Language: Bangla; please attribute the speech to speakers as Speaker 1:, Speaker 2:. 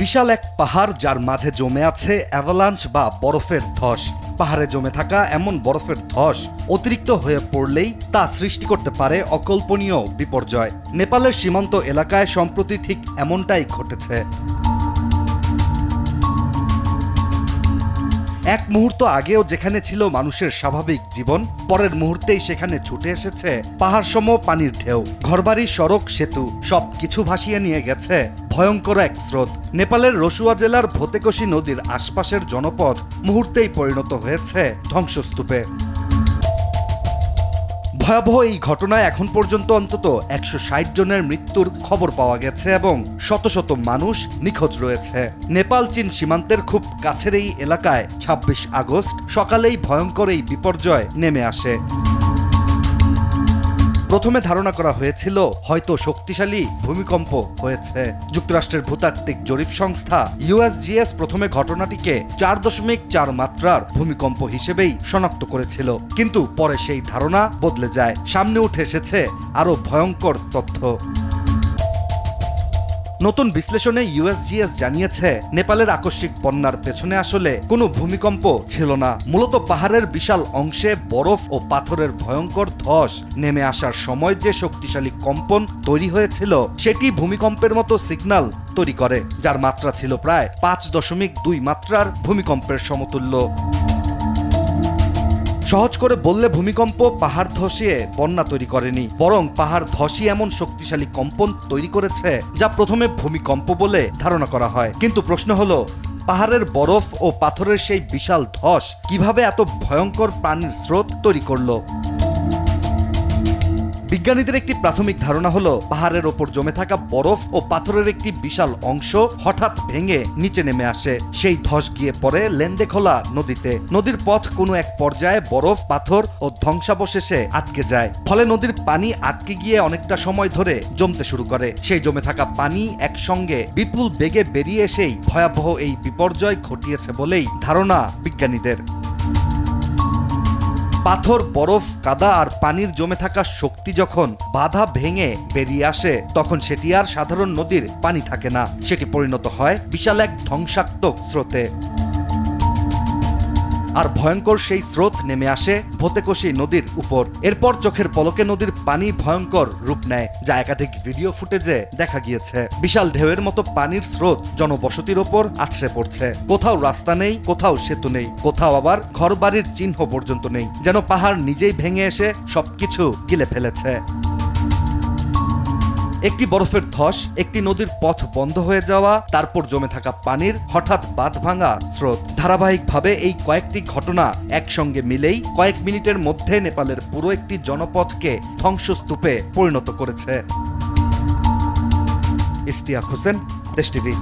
Speaker 1: বিশাল এক পাহাড় যার মাঝে জমে আছে অ্যাভালাঞ্চ বা বরফের ধস। পাহাড়ে জমে থাকা এমন বরফের ধস অতিরিক্ত হয়ে পড়লেই তা সৃষ্টি করতে পারে অকল্পনীয় বিপর্যয়। নেপালের সীমান্ত এলাকায় সম্প্রতি ঠিক এমনটাই ঘটেছে। এক মুহূর্ত আগেও যেখানে ছিল মানুষের স্বাভাবিক জীবন, পরের মুহূর্তেই সেখানে ছুটে এসেছে পাহাড়সম পানির ঢেউ। ঘরবাড়ি, সড়ক, সেতু সবকিছু ভাসিয়ে নিয়ে গেছে ভয়ঙ্কর এক স্রোত। নেপালের রসুয়া জেলার ভোতেকশী নদীর আশপাশের জনপদ মুহূর্তেই পরিণত হয়েছে ধ্বংসস্তূপে। ভয়াবহ এই ঘটনায় এখন পর্যন্ত অন্তত 160 জনের মৃত্যুর খবর পাওয়া গেছে এবং শত শত মানুষ নিখোঁজ রয়েছে। নেপাল চীন সীমান্তের খুব কাছের এই এলাকায় 26 আগস্ট সকালেই ভয়ঙ্কর এই বিপর্যয় নেমে আসে। প্রথমে ধারণা করা হয়েছিল হয়তো শক্তিশালী ভূমিকম্প হয়েছে। যুক্তরাষ্ট্রের ভূতাত্ত্বিক জরিপ সংস্থা USGS প্রথমে ঘটনাটিকে 4.4 মাত্রার ভূমিকম্প হিসেবেই শনাক্ত করেছিল, কিন্তু পরে সেই ধারণা বদলে যায়। সামনে উঠে এসেছে আরো ভয়ঙ্কর তথ্য। নতুন বিশ্লেষণে USGS জানিয়েছে নেপালের আকস্মিক বন্যার পেছনে আসলে কোনো ভূমিকম্প ছিল না। মূলত পাহাড়ের বিশাল অংশে বরফ ও পাথরের ভয়ঙ্কর ধস নেমে আসার সময় যে শক্তিশালী কম্পন তৈরি হয়েছিল সেটি ভূমিকম্পের মতো সিগন্যাল তৈরি করে, যার মাত্রা ছিল প্রায় 5.2 মাত্রার ভূমিকম্পের সমতুল্য। সহজ করে বললে ভূমিকম্প পাহাড় ধসিয়ে বন্যা তৈরি করেনি, বরং পাহাড় ধসই এমন শক্তিশালী কম্পন তৈরি করেছে যা প্রথমে ভূমিকম্প বলে ধারণা করা হয়। কিন্তু প্রশ্ন হলো, পাহাড়ের বরফ ও পাথরের সেই বিশাল ধস কিভাবে এত ভয়ঙ্কর পানির স্রোত তৈরি করলো? বিজ্ঞানীদের একটি প্রাথমিক ধারণা হলো, পাহাড়ের ওপর জমে থাকা বরফ ও পাথরের একটি বিশাল অংশ হঠাৎ ভেঙে নিচে নেমে আসে। সেই ধস গিয়ে পড়ে লেন্দেখোলা নদীতে। নদীর পথ কোনো এক পর্যায়ে বরফ, পাথর ও ধ্বংসাবশেষে আটকে যায়। ফলে নদীর পানি আটকে গিয়ে অনেকটা সময় ধরে জমতে শুরু করে। সেই জমে থাকা পানি একসঙ্গে বিপুল বেগে বেরিয়ে এসেই ভয়াবহ এই বিপর্যয় ঘটিয়েছে বলেই ধারণা বিজ্ঞানীদের। পাথর, বরফ, কাদা আর পানির জমে থাকা শক্তি যখন বাধা ভেঙে বেরিয়ে আসে, তখন সেটি আর সাধারণ নদীর পানি থাকে না, সেটি পরিণত হয় বিশাল এক ধ্বংসাত্মক স্রোতে। আর ভয়ঙ্কর সেই স্রোত নেমে আসে ভোতেকশী নদীর উপর। এরপর চোখের পলকে নদীর পানি ভয়ঙ্কর রূপ নেয়, যা একাধিক ভিডিও ফুটেজে দেখা গিয়েছে। বিশাল ঢেউয়ের মতো পানির স্রোত জনবসতির ওপর আছড়ে পড়ছে। কোথাও রাস্তা নেই, কোথাও সেতু নেই, কোথাও আবার ঘরবাড়ির চিহ্ন পর্যন্ত নেই, যেন পাহাড় নিজেই ভেঙে এসে সবকিছু গিলে ফেলেছে। একটি বরফের ধস, একটি নদীর পথ বন্ধ হয়ে যাওয়া, তারপর জমে থাকা পানির হঠাৎ বাঁধ ভাঙা স্রোত। ধারাবাহিকভাবে এই কয়েকটি ঘটনা একসঙ্গে মিলেই কয়েক মিনিটের মধ্যে নেপালের পুরো একটি জনপদকে ধ্বংসস্তূপে পরিণত করেছে। ইশতিয়াক হোসেন, দেশ টিভি।